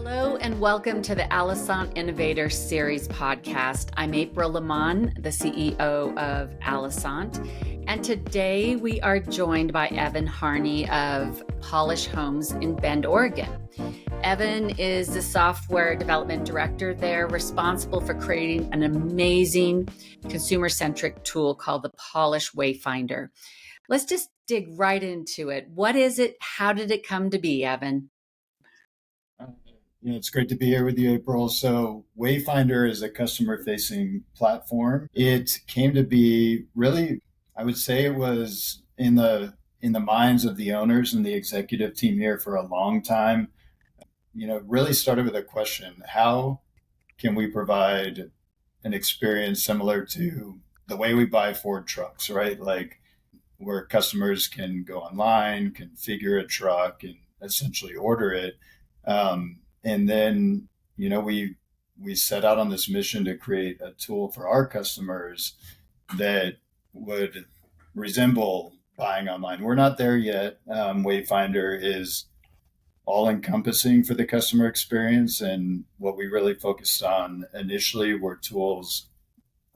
Hello and welcome to the Alisant Innovator Series podcast. I'm April Lamont, the CEO of Alisant, and today we are joined by Evan Harney of Pahlisch Homes in Bend, Oregon. Evan is the software development director there, responsible for creating an amazing consumer-centric tool called the Pahlisch Wayfinder. Let's just dig right into it. What is it? How did it come to be, Evan? It's great to be here with you, April. So Wayfinder is a customer-facing platform. It came to be really, I would say it was in the minds of the owners and the executive team here for a long time. It really started with a question: how can we provide an experience similar to the way we buy Ford trucks, right? Like where customers can go online, configure a truck, and essentially order it. And then, we set out on this mission to create a tool for our customers that would resemble buying online. We're not there yet. Wayfinder is all encompassing for the customer experience. And what we really focused on initially were tools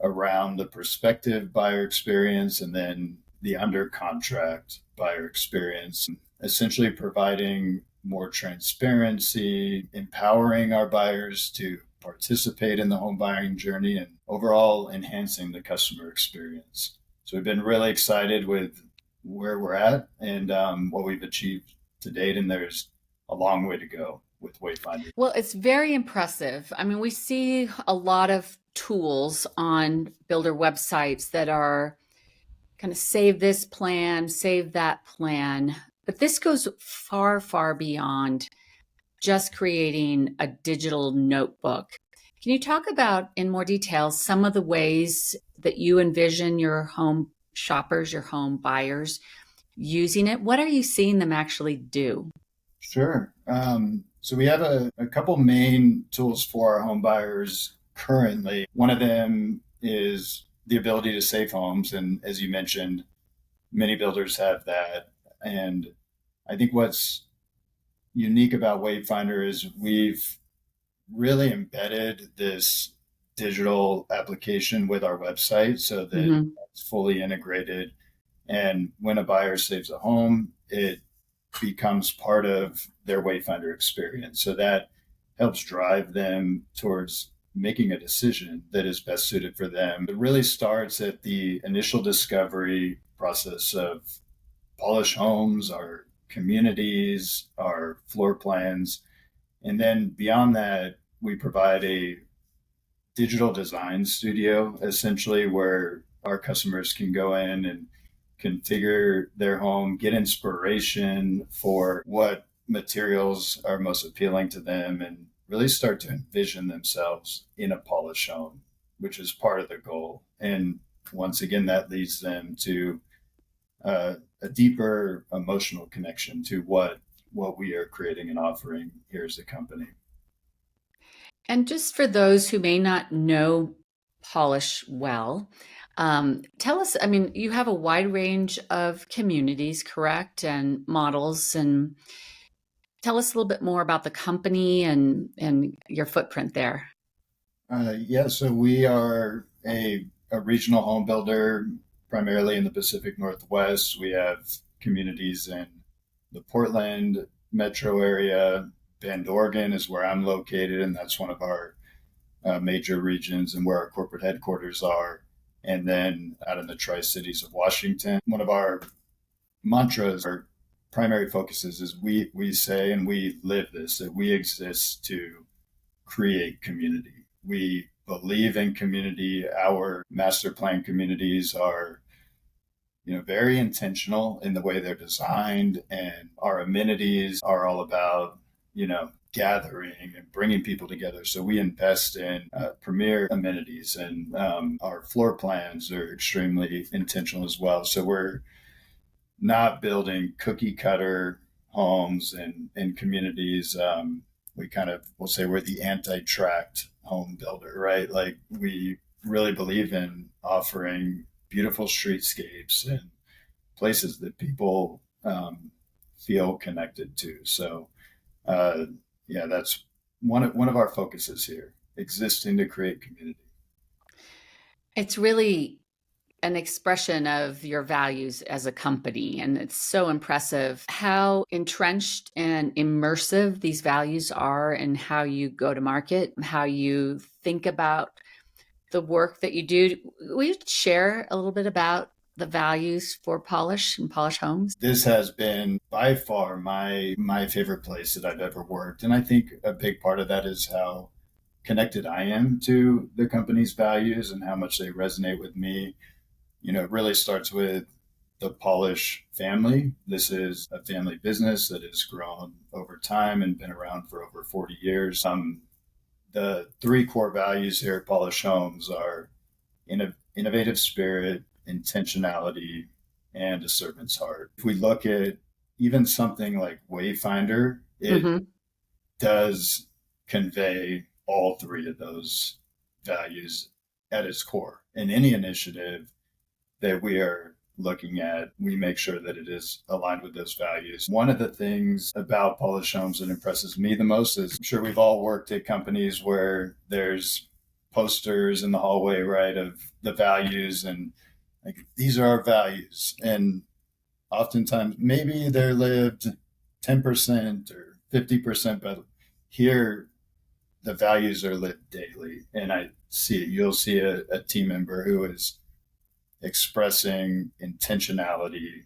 around the prospective buyer experience and then the under contract buyer experience, essentially providing more transparency, empowering our buyers to participate in the home buying journey, and overall enhancing the customer experience. So we've been really excited with where we're at and what we've achieved to date, and there's a long way to go with Wayfinder. Well, it's very impressive. I mean, we see a lot of tools on builder websites that are kind of save this plan, save that plan. But this goes far, far beyond just creating a digital notebook. Can you talk about in more detail some of the ways that you envision your home shoppers, your home buyers using it? What are you seeing them actually do? Sure. So we have a couple main tools for our home buyers currently. One of them is the ability to save homes. And as you mentioned, many builders have that. And I think what's unique about Wayfinder is we've really embedded this digital application with our website so that it's fully integrated. And when a buyer saves a home, it becomes part of their Wayfinder experience. So that helps drive them towards making a decision that is best suited for them. It really starts at the initial discovery process of Pahlisch Homes, our communities, our floor plans. And then beyond that, we provide a digital design studio, essentially, where our customers can go in and configure their home, get inspiration for what materials are most appealing to them, and really start to envision themselves in a Pahlisch home, which is part of the goal. And once again, that leads them to a deeper emotional connection to what we are creating and offering here as a company. And just for those who may not know Pahlisch well, tell us, I mean, you have a wide range of communities, correct? And models, and tell us a little bit more about the company and your footprint there. So we are a regional home builder, primarily in the Pacific Northwest. We have communities in the Portland metro area. Bend, Oregon is where I'm located, and that's one of our major regions and where our corporate headquarters are. And then out in the Tri-Cities of Washington, one of our mantras, our primary focuses is we say, and we live this, that we exist to create community. We believe in community. Our master plan communities are, very intentional in the way they're designed, and our amenities are all about, gathering and bringing people together. So we invest in premier amenities, and our floor plans are extremely intentional as well. So we're not building cookie cutter homes and communities. We'll say we're the anti-tract home builder, right? Like we really believe in offering beautiful streetscapes and places that people feel connected to. So, that's one of our focuses here, existing to create community. It's really an expression of your values as a company. And it's so impressive how entrenched and immersive these values are in how you go to market, how you think about the work that you do. Will you share a little bit about the values for Pahlisch and Pahlisch Homes? This has been by far my favorite place that I've ever worked. And I think a big part of that is how connected I am to the company's values and how much they resonate with me. It really starts with the Pahlisch family. This is a family business that has grown over time and been around for over 40 years. The three core values here at Pahlisch Homes are innovative spirit, intentionality, and a servant's heart. If we look at even something like Wayfinder, it does convey all three of those values at its core. In any initiative that we are looking at, we make sure that it is aligned with those values. One of the things about Pahlisch Homes that impresses me the most is, I'm sure we've all worked at companies where there's posters in the hallway, right, of the values, and like, these are our values. And oftentimes maybe they're lived 10% or 50%, but here the values are lived daily. And you'll see a team member who is expressing intentionality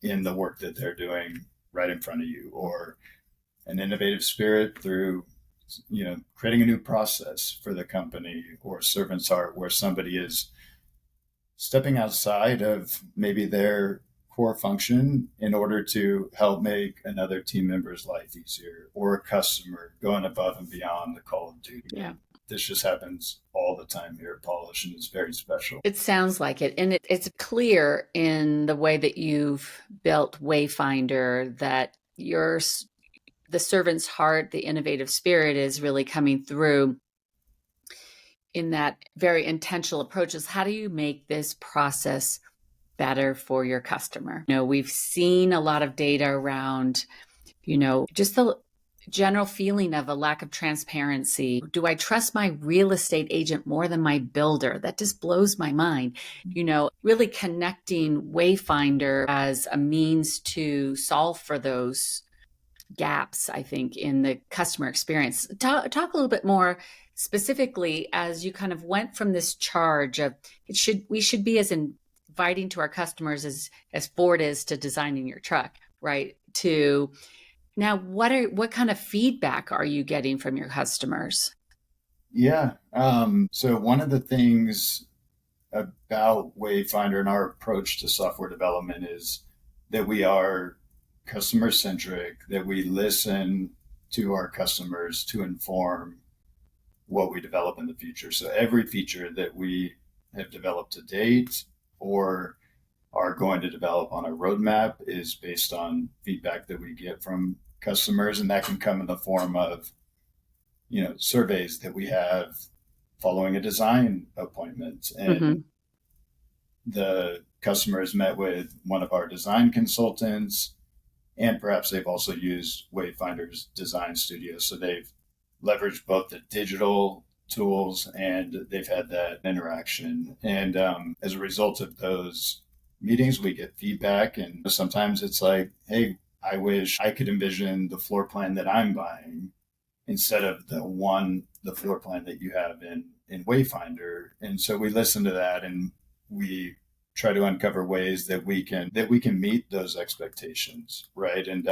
in the work that they're doing right in front of you, or an innovative spirit through creating a new process for the company, or servant's heart where somebody is stepping outside of maybe their core function in order to help make another team member's life easier, or a customer going above and beyond the call of duty. Yeah. This just happens all the time here at Pahlisch, and it's very special. It sounds like it. And it's clear in the way that you've built Wayfinder that the servant's heart, the innovative spirit is really coming through in that very intentional approaches. How do you make this process better for your customer? We've seen a lot of data around, just the general feeling of a lack of transparency. Do I trust my real estate agent more than my builder? That just blows my mind. Really connecting Wayfinder as a means to solve for those gaps, I think, in the customer experience. Talk a little bit more specifically as you kind of went from this charge of we should be as inviting to our customers as Ford is to designing your truck, right? To now, what kind of feedback are you getting from your customers? Yeah. So one of the things about Wayfinder and our approach to software development is that we are customer centric, that we listen to our customers to inform what we develop in the future. So every feature that we have developed to date or are going to develop on a roadmap is based on feedback that we get from customers, and that can come in the form of surveys that we have following a design appointment, and the customer has met with one of our design consultants, and perhaps they've also used Wayfinder's design studio, so they've leveraged both the digital tools and they've had that interaction. And as a result of those meetings, we get feedback, and sometimes it's like, hey, I wish I could envision the floor plan that I'm buying instead of the floor plan that you have in Wayfinder. And so we listen to that, and we try to uncover ways that we can meet those expectations, right? And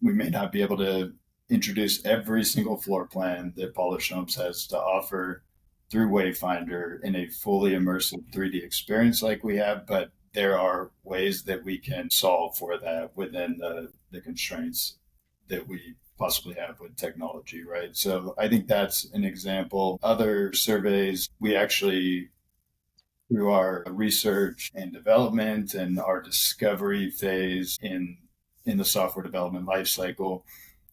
we may not be able to introduce every single floor plan that Pahlisch Homes has to offer through Wayfinder in a fully immersive 3D experience like we have, but there are ways that we can solve for that within the constraints that we possibly have with technology, right? So I think that's an example. Other surveys, we actually, through our research and development and our discovery phase in the software development lifecycle,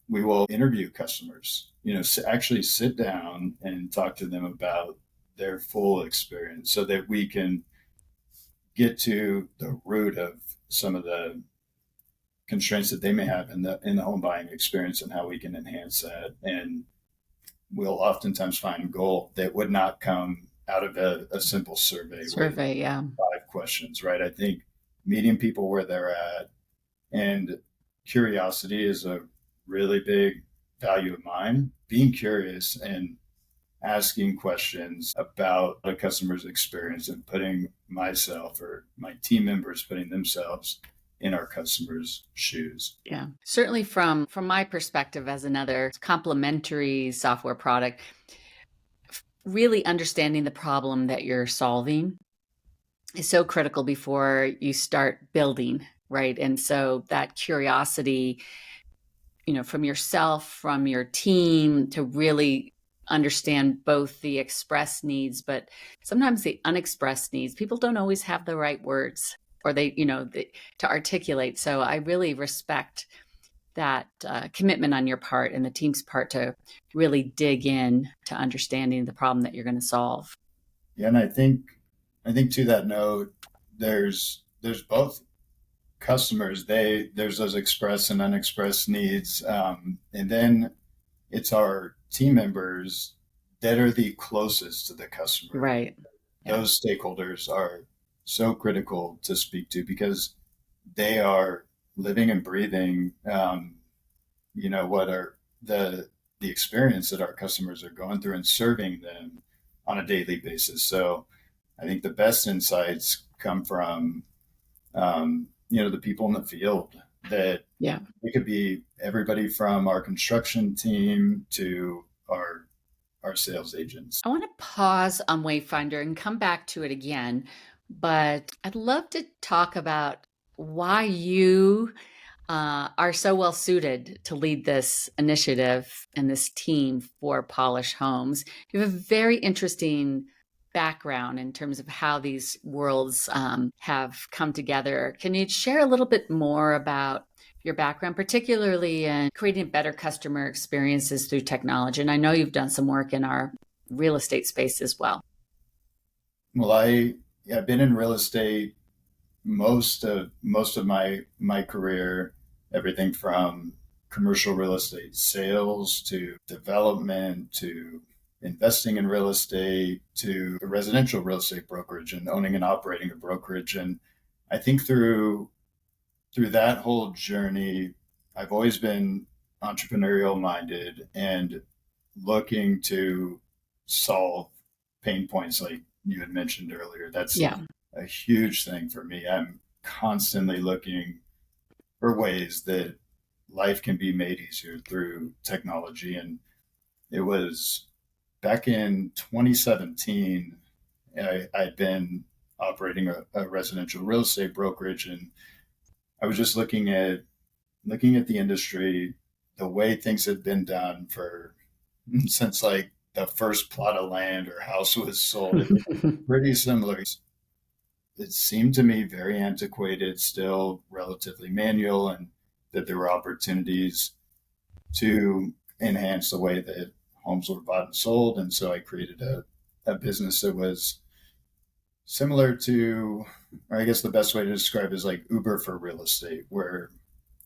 we will interview customers, actually sit down and talk to them about their full experience so that we can get to the root of some of the constraints that they may have in the home buying experience and how we can enhance that and we'll oftentimes find gold that would not come out of a simple survey with Survey, yeah. 5 questions, right? I think meeting people where they're at and curiosity is a really big value of mine. Being curious and asking questions about a customer's experience and putting myself or my team members putting themselves in our customers' shoes. Yeah. Certainly from my perspective as another complementary software product, really understanding the problem that you're solving is so critical before you start building, right? And so that curiosity, from yourself, from your team to really understand both the expressed needs, but sometimes the unexpressed needs. People don't always have the right words or to articulate. So I really respect that commitment on your part and the team's part to really dig in to understanding the problem that you're going to solve. Yeah, and I think to that note, there's both customers. There's those expressed and unexpressed needs, and then it's our team members that are the closest to the customer. Right. Yeah. Those stakeholders are so critical to speak to because they are living and breathing, what are the experience that our customers are going through and serving them on a daily basis. So I think the best insights come from, the people in the field that Yeah. it could be everybody from our construction team to our sales agents. I want to pause on Wayfinder and come back to it again, but I'd love to talk about why you are so well suited to lead this initiative and this team for Pahlisch Homes. You have a very interesting background in terms of how these worlds have come together. Can you share a little bit more about your background, particularly in creating better customer experiences through technology? And I know you've done some work in our real estate space as well. Well, I've been in real estate most of my career, everything from commercial real estate sales to development to investing in real estate to residential real estate brokerage and owning and operating a brokerage. And I think through that whole journey, I've always been entrepreneurial minded and looking to solve pain points like you had mentioned earlier. That's a huge thing for me. I'm constantly looking for ways that life can be made easier through technology. And it was back in 2017, I'd been operating a residential real estate brokerage, and I was just looking at the industry, the way things had been done since like the first plot of land or house was sold. It was pretty similar. It seemed to me very antiquated, still relatively manual, and that there were opportunities to enhance the way that homes were bought and sold. And so I created a business that was similar to, or I guess the best way to describe it is like Uber for real estate, where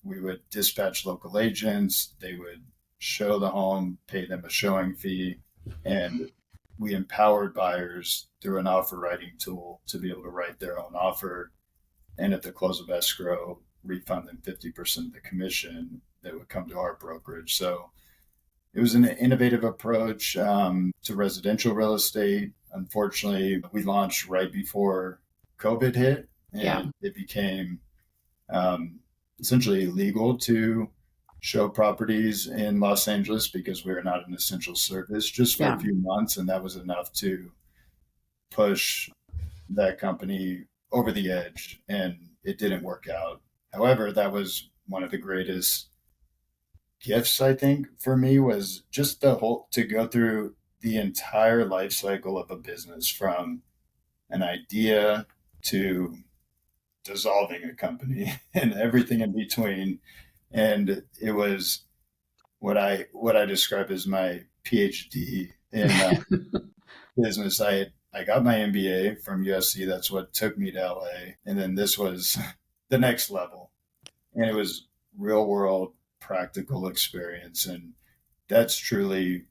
we would dispatch local agents, they would show the home, pay them a showing fee, and we empowered buyers through an offer writing tool to be able to write their own offer. And at the close of escrow, refund them 50% of the commission that would come to our brokerage. So it was an innovative approach to residential real estate. Unfortunately, we launched right before COVID hit, and it became essentially illegal to show properties in Los Angeles because we are not an essential service just for a few months. And that was enough to push that company over the edge, and it didn't work out. However, that was one of the greatest gifts, I think, for me, was just to go through the entire life cycle of a business, from an idea to dissolving a company and everything in between. And it was what I describe as my PhD in business. I got my MBA from USC. That's what took me to LA. And then this was the next level. And it was real world practical experience. And that's truly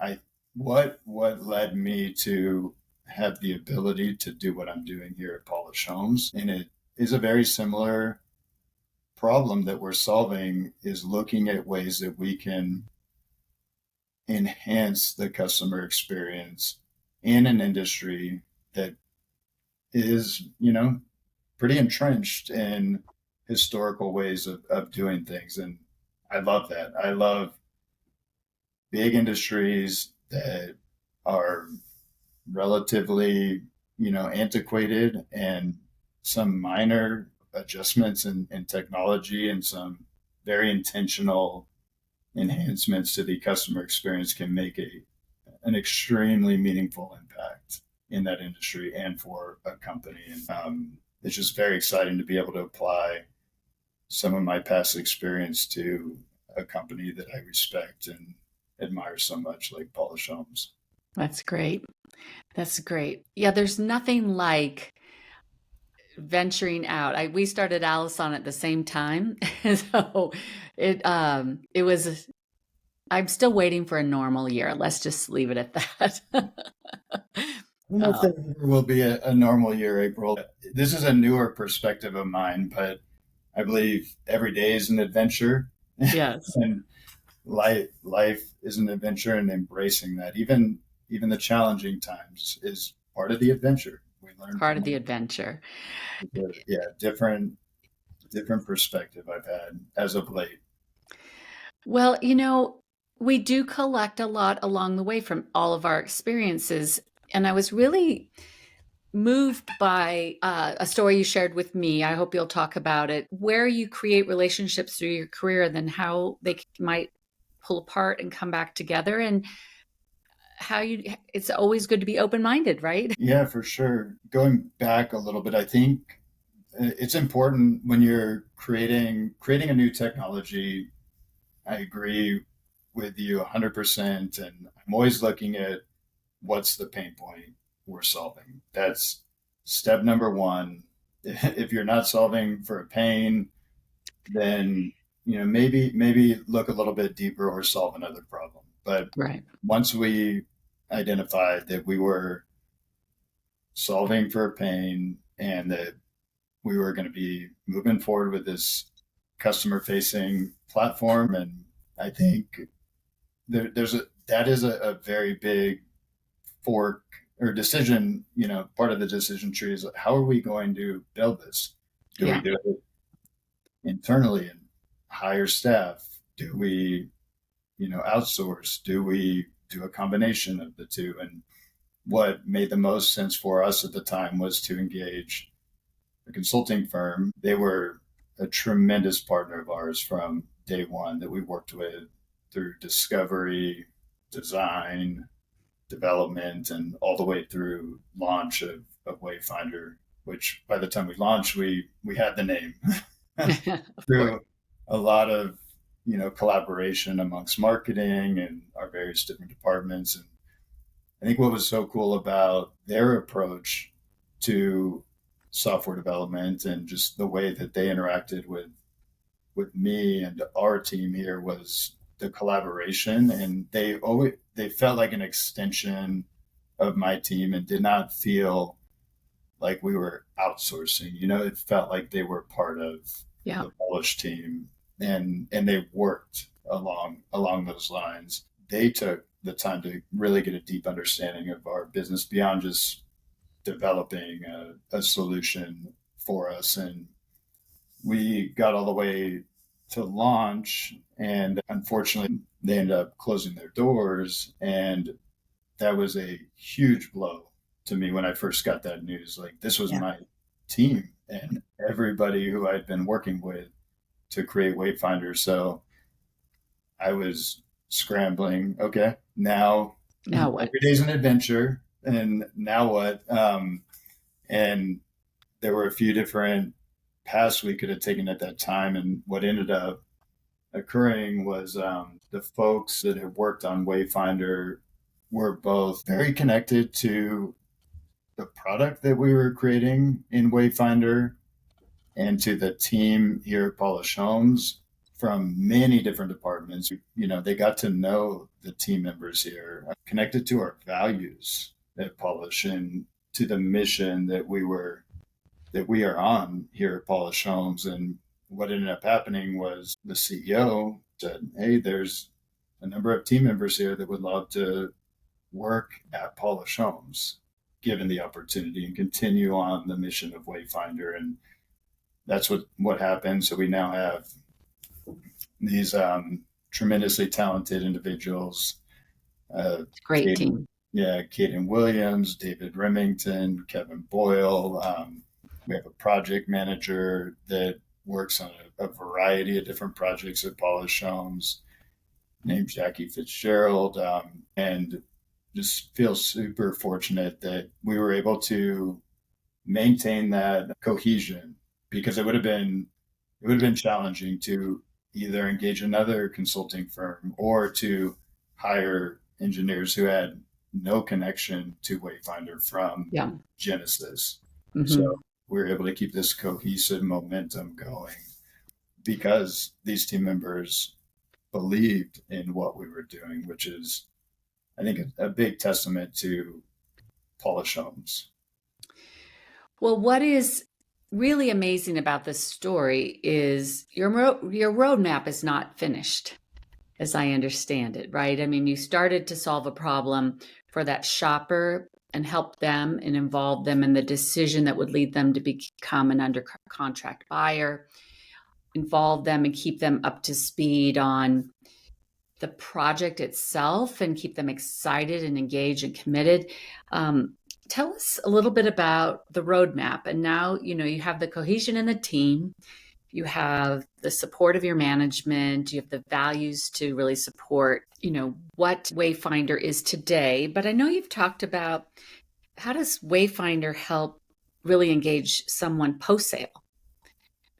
I what led me to have the ability to do what I'm doing here at Pahlisch Homes, and it is a very similar problem that we're solving, is looking at ways that we can enhance the customer experience in an industry that is, pretty entrenched in historical ways of doing things. And I love that. I love big industries that are relatively, antiquated, and some minor adjustments in technology and some very intentional enhancements to the customer experience can make an extremely meaningful impact in that industry and for a company. And it's just very exciting to be able to apply some of my past experience to a company that I respect and admire so much, like Pahlisch Homes. That's great. That's great. Yeah, there's nothing like venturing out. We started Allison at the same time. So it was I'm still waiting for a normal year. Let's just leave it at that. I don't know if there will be a normal year, April. This is a newer perspective of mine, but I believe every day is an adventure. Yes. And life is an adventure, and embracing that, even the challenging times, is part of the adventure. We learn Part from of the adventure. it. Yeah, different perspective I've had as of late. Well, we do collect a lot along the way from all of our experiences. And I was really moved by a story you shared with me. I hope you'll talk about it, where you create relationships through your career, then how they might pull apart and come back together, and it's always good to be open-minded, right? Yeah, for sure. Going back a little bit, I think it's important when you're creating a new technology. I agree with you 100%, and I'm always looking at what's the pain point we're solving. That's step number one. If you're not solving for a pain, then maybe look a little bit deeper or solve another problem. But Right. once we identified that we were solving for a pain and that we were going to be moving forward with this customer facing platform, and I think that is a very big fork or decision. Part of the decision tree is, how are we going to build this? Do we Yeah. do it internally and hire staff? Do we, outsource? Do we do a combination of the two? And what made the most sense for us at the time was to engage a consulting firm. They were a tremendous partner of ours from day one, that we worked with through discovery, design, development, and all the way through launch of Wayfinder, which by the time we launched, we had the name. Of course. Through a lot of collaboration amongst marketing and our various different departments. And I think what was so cool about their approach to software development and just the way that they interacted with me and our team here was the collaboration. And they felt like an extension of my team and did not feel like we were outsourcing. It felt like they were part of Yeah. the Polish team, and they worked along those lines. They took the time to really get a deep understanding of our business beyond just developing a solution for us. And we got all the way to launch, and unfortunately they ended up closing their doors, and that was a huge blow to me when I first got that news. Like, this was my team and everybody who I'd been working with to create Wayfinder. So I was scrambling. Okay, now What? every day's an adventure, and now what? And there were a few different paths we could have taken at that time, and what ended up occurring was the folks that had worked on Wayfinder were both very connected to the product that we were creating in Wayfinder and to the team here at Pahlisch Homes from many different departments. They got to know the team members here, connected to our values at Polish and to the mission that we are on here at Pahlisch Homes. And what ended up happening was the CEO said, "Hey, there's a number of team members here that would love to work at Pahlisch Homes, given the opportunity, and continue on the mission of Wayfinder." And that's what happened. So we now have these tremendously talented individuals. Great Kate, team. yeah, Kaden Williams, David Remington, Kevin Boyle. We have a project manager that works on a variety of different projects at Pahlisch Homes, named Jackie Fitzgerald, and just feel super fortunate that we were able to maintain that cohesion, because it would have been challenging to either engage another consulting firm or to hire engineers who had no connection to Wayfinder from Yeah. Genesis. Mm-hmm. So we were able to keep this cohesive momentum going because these team members believed in what we were doing, which is, I think, a big testament to Pahlisch Homes. Well, what is really amazing about this story is your roadmap is not finished, as I understand it, right? I mean, you started to solve a problem for that shopper and help them and involve them in the decision that would lead them to become an under contract buyer, involve them and keep them up to speed on the project itself and keep them excited and engaged and committed. Tell us a little bit about the roadmap. And now, you have the cohesion in the team, you have the support of your management, you have the values to really support, what Wayfinder is today. But I know you've talked about, how does Wayfinder help really engage someone post-sale?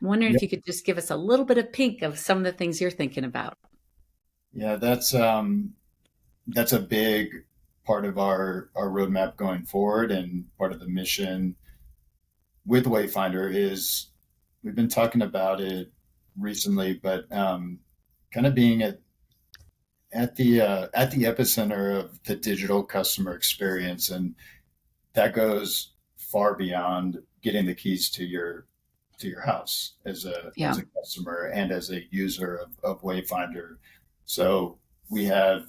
I'm wondering if you could just give us a little bit of peek of some of the things you're thinking about. Yeah, that's a big part of our roadmap going forward, and part of the mission with Wayfinder is, we've been talking about it recently, but kind of being at the epicenter of the digital customer experience, and that goes far beyond getting the keys to your house as a customer and as a user of Wayfinder. So we have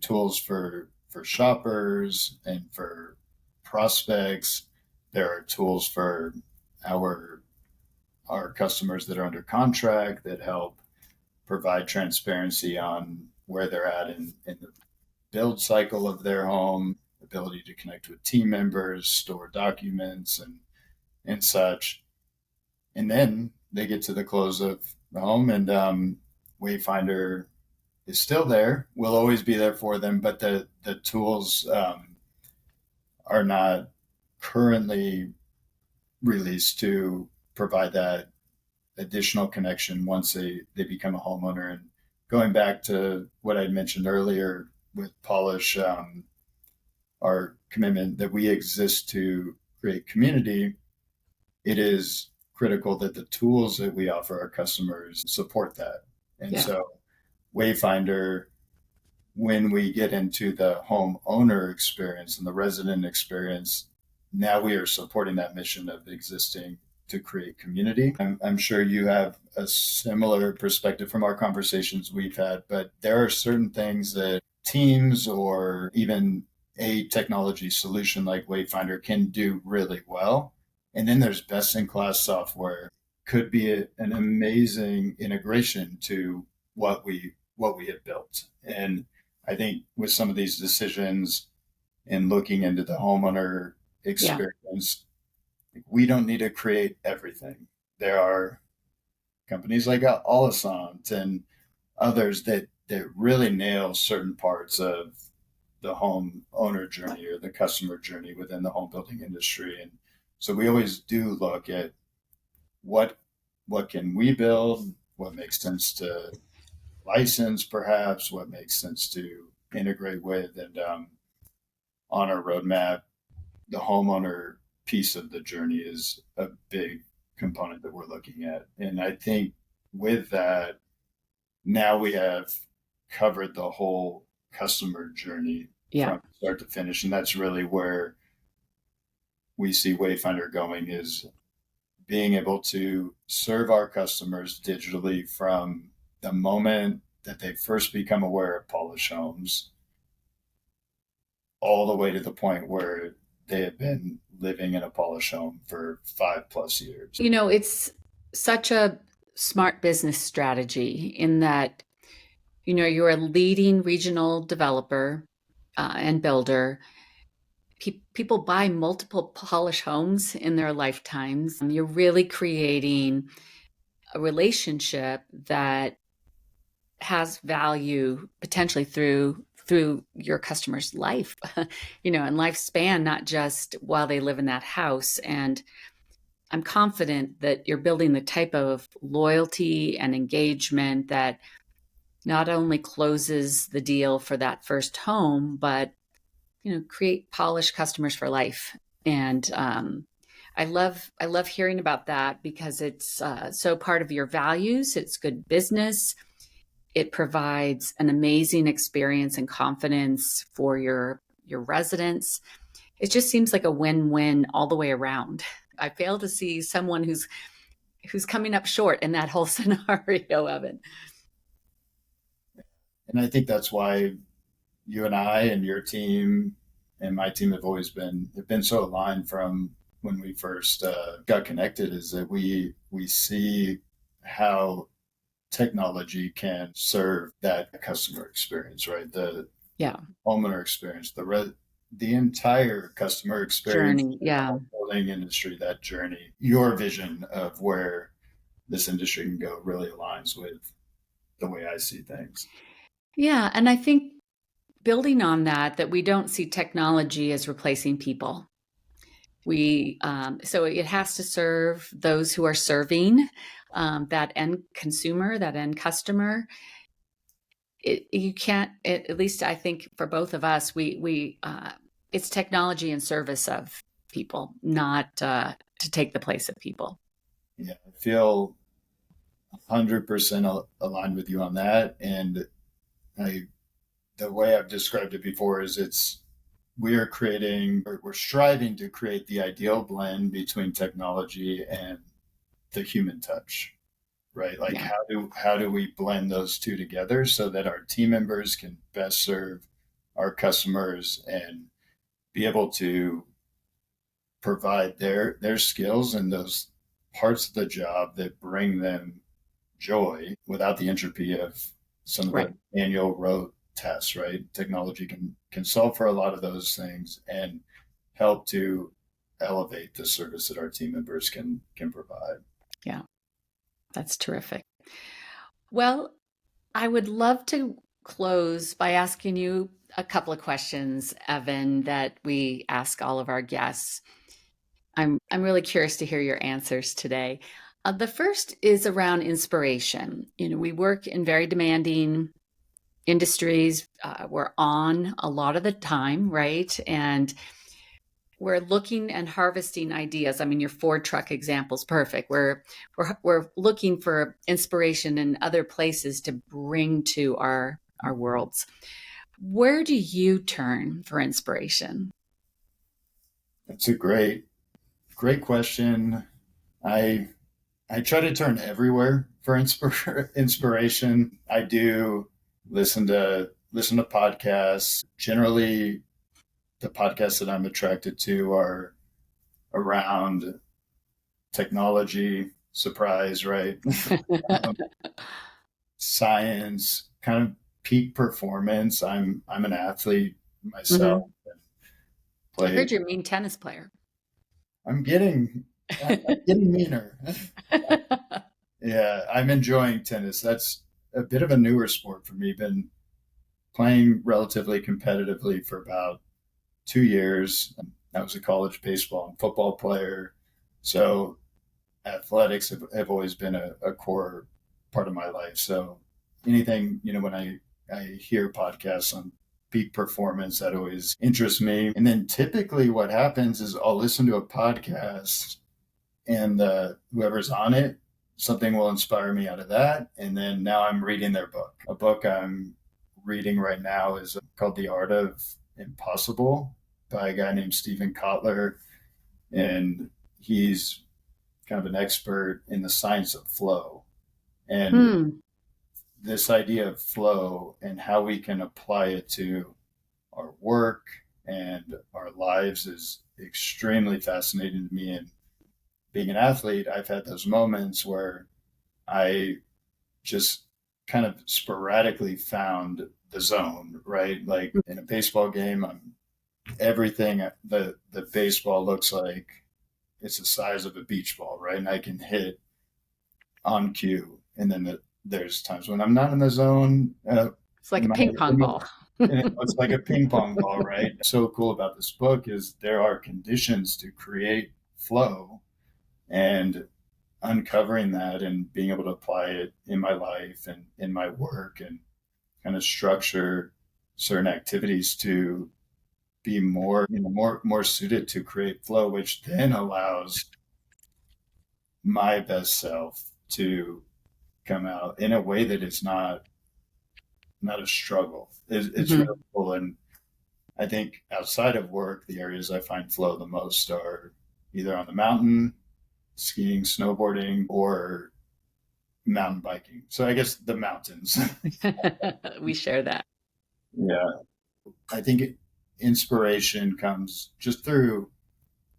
tools for shoppers and for prospects. There are tools for our customers that are under contract that help provide transparency on where they're at in the build cycle of their home, ability to connect with team members, store documents, and such. And then they get to the close of the home, and Wayfinder is still there. We'll always be there for them, but the tools are not currently released to provide that additional connection once they become a homeowner. And going back to what I mentioned earlier with Pahlisch, our commitment that we exist to create community, it is critical that the tools that we offer our customers support that. And so Wayfinder, when we get into the homeowner experience and the resident experience, now we are supporting that mission of existing to create community. I'm sure you have a similar perspective from our conversations we've had, but there are certain things that teams or even a technology solution like Wayfinder can do really well. And then there's best-in-class software, could be an amazing integration to what we have built. And I think with some of these decisions and looking into the homeowner experience, we don't need to create everything. There are companies like Alisant and others that really nail certain parts of the home owner journey or the customer journey within the home building industry. And so we always do look at what can we build, what makes sense to license, perhaps, what makes sense to integrate with. And on our roadmap, the homeowner piece of the journey is a big component that we're looking at. And I think with that, now we have covered the whole customer journey Yeah. from start to finish. And that's really where we see Wayfinder going, is being able to serve our customers digitally from the moment that they first become aware of Pahlisch Homes all the way to the point where they have been living in a Pahlisch home for 5+ years. It's such a smart business strategy in that, you're a leading regional developer and builder. People buy multiple Pahlisch homes in their lifetimes. You're really creating a relationship that has value potentially through your customer's life, and lifespan, not just while they live in that house. And I'm confident that you're building the type of loyalty and engagement that not only closes the deal for that first home, but create polished customers for life. And I love hearing about that, because it's so part of your values. It's good business. It provides an amazing experience and confidence for your residents. It just seems like a win-win all the way around. I fail to see someone who's coming up short in that whole scenario of it. And I think that's why you and I and your team and my team have been so aligned from when we first got connected, is that we see how technology can serve that customer experience, right? The Yeah. homeowner experience, the entire customer experience, Journey. Yeah. building industry, that journey. Your vision of where this industry can go really aligns with the way I see things. Yeah. And I think building on that we don't see technology as replacing people. So it has to serve those who are serving that end consumer, that end customer. You can't, at least I think for both of us, it's technology in service of people, not to take the place of people. Yeah, I feel 100% aligned with you on that. And the way I've described it before is we're striving to create the ideal blend between technology and the human touch, right? Like, Yeah. how do we blend those two together so that our team members can best serve our customers and be able to provide their skills and those parts of the job that bring them joy without the entropy of some of Right. the manual rote tasks, right? Technology can solve for a lot of those things and help to elevate the service that our team members can provide. Yeah. That's terrific. Well, I would love to close by asking you a couple of questions, Evan, that we ask all of our guests. I'm really curious to hear your answers today. The first is around inspiration. We work in very demanding industries. We're on a lot of the time, right? And we're looking and harvesting ideas. I mean, your Ford truck example is perfect. We're looking for inspiration in other places to bring to our worlds. Where do you turn for inspiration? That's a great question. I try to turn everywhere for inspiration. I do listen to podcasts. Generally, the podcasts that I'm attracted to are around technology, surprise, right? um, Science, kind of peak performance. I'm an athlete myself. Mhm. I Play. heard you're a mean tennis player. I'm getting meaner. Yeah, I'm enjoying tennis. That's a bit of a newer sport for me. Been playing relatively competitively for about 2 years. I was a college baseball and football player. So athletics have always been a core part of my life. So anything, when I hear podcasts on peak performance, that always interests me. And then typically what happens is I'll listen to a podcast and whoever's on it something will inspire me out of that. And then now I'm reading their book. A book I'm reading right now is called The Art of Impossible by a guy named Stephen Kotler. And he's kind of an expert in the science of flow. And this idea of flow and how we can apply it to our work and our lives is extremely fascinating to me. And being an athlete, I've had those moments where I just kind of sporadically found the zone, right? Like in a baseball game, everything, the baseball looks like it's the size of a beach ball, right? And I can hit on cue. And then there's times when I'm not in the zone. It's like a ping pong ball. It's like a ping pong ball, right? So cool about this book is there are conditions to create flow, and uncovering that and being able to apply it in my life and in my work and kind of structure certain activities to be more suited to create flow, which then allows my best self to come out in a way that is not a struggle. It's really cool. And I think outside of work, the areas I find flow the most are either on the mountain, skiing, snowboarding, or mountain biking. So I guess the mountains. We share that. Yeah. I think inspiration comes just through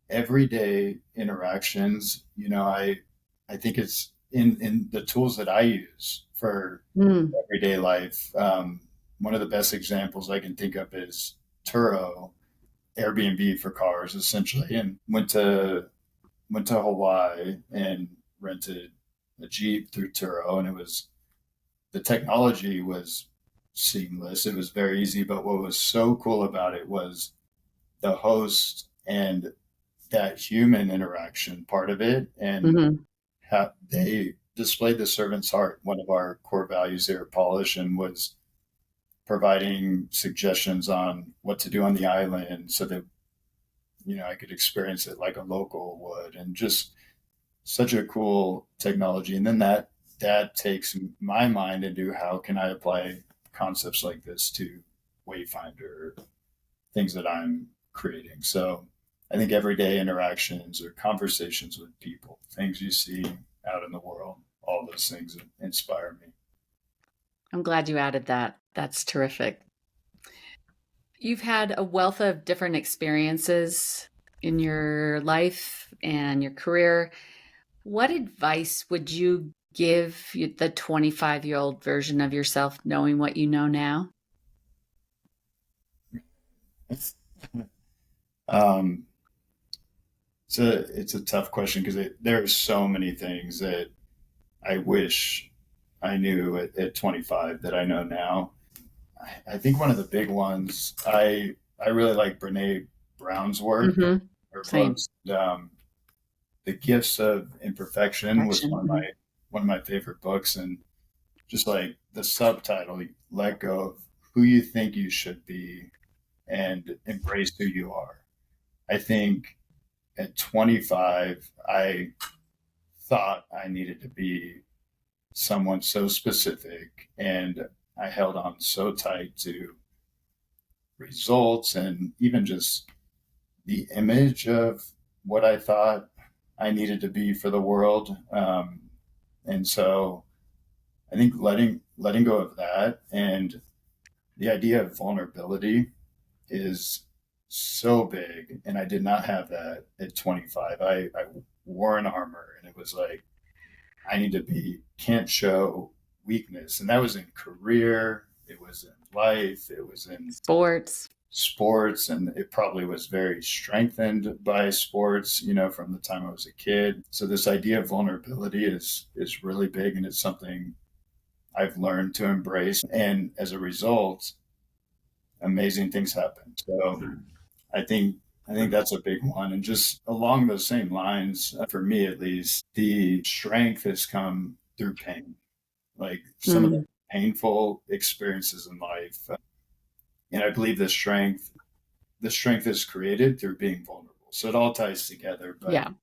everyday interactions. I think it's in the tools that I use for everyday life. One of the best examples I can think of is Turo, Airbnb for cars, essentially, and went to Hawaii and rented a Jeep through Turo, and the technology was seamless. It was very easy, but what was so cool about it was the host and that human interaction part of it, and how they displayed the servant's heart. One of our core values here at Pahlisch and was providing suggestions on what to do on the island so that I could experience it like a local would, and just such a cool technology. And then that takes my mind into how can I apply concepts like this to Wayfinder, things that I'm creating. So I think everyday interactions or conversations with people, things you see out in the world, all those things inspire me. I'm glad you added that. That's terrific. You've had a wealth of different experiences in your life and your career. What advice would you give the 25-year-old version of yourself knowing what you know now? It's a tough question because there are so many things that I wish I knew at 25 that I know now. I think one of the big ones, I really like Brene Brown's work, her books. The Gifts of Imperfection was one of my favorite books, and just like the subtitle, let go of who you think you should be and embrace who you are. I think at 25, I thought I needed to be someone so specific, and I held on so tight to results and even just the image of what I thought I needed to be for the world. And so I think letting go of that, and the idea of vulnerability is so big. And I did not have that at 25. I wore an armor, and it was like, can't show weakness. And that was in career, it was in life, it was in sports, and it probably was very strengthened by sports, from the time I was a kid. So this idea of vulnerability is really big, and it's something I've learned to embrace. And as a result, amazing things happen. So I think that's a big one. And just along those same lines, for me at least, the strength has come through pain, like some of the painful experiences in life. And I believe the strength is created through being vulnerable. So it all ties together. But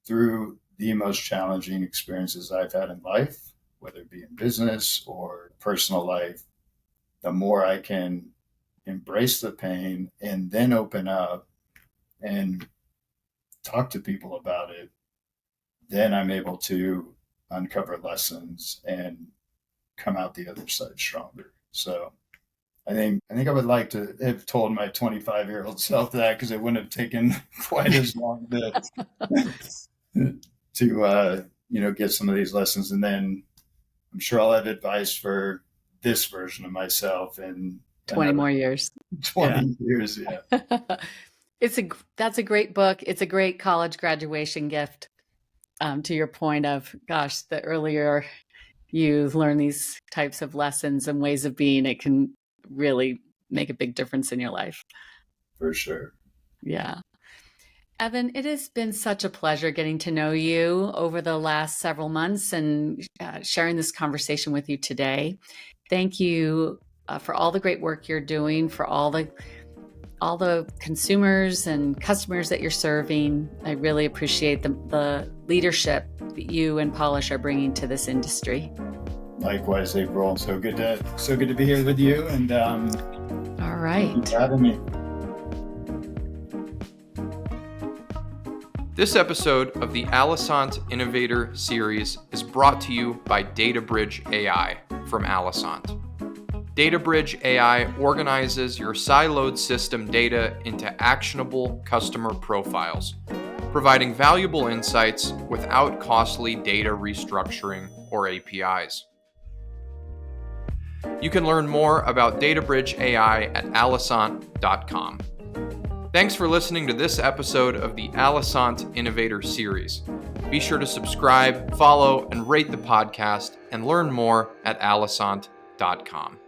through the most challenging experiences I've had in life, whether it be in business or personal life, the more I can embrace the pain and then open up and talk to people about it, then I'm able to uncover lessons and come out the other side stronger. So I think I would like to have told my 25-year-old self that, because it wouldn't have taken quite as long to get some of these lessons. And then I'm sure I'll have advice for this version of myself in 20 more years. 20 years, yeah. That's a great book. It's a great college graduation gift. To your point of, gosh, the earlier you learn these types of lessons and ways of being, it can really make a big difference in your life. For sure. Yeah. Evan, it has been such a pleasure getting to know you over the last several months and sharing this conversation with you today. Thank you for all the great work you're doing, for all the consumers and customers that you're serving. I really appreciate the leadership that you and Pahlisch are bringing to this industry. Likewise, April. So good to be here with you. And all right. Thank you for having me. This episode of the Allisant Innovator Series is brought to you by DataBridge AI from Allisant. DataBridge AI organizes your siloed system data into actionable customer profiles, providing valuable insights without costly data restructuring or APIs. You can learn more about DataBridge AI at allisant.com. Thanks for listening to this episode of the Allisant Innovator Series. Be sure to subscribe, follow, and rate the podcast, and learn more at allisant.com.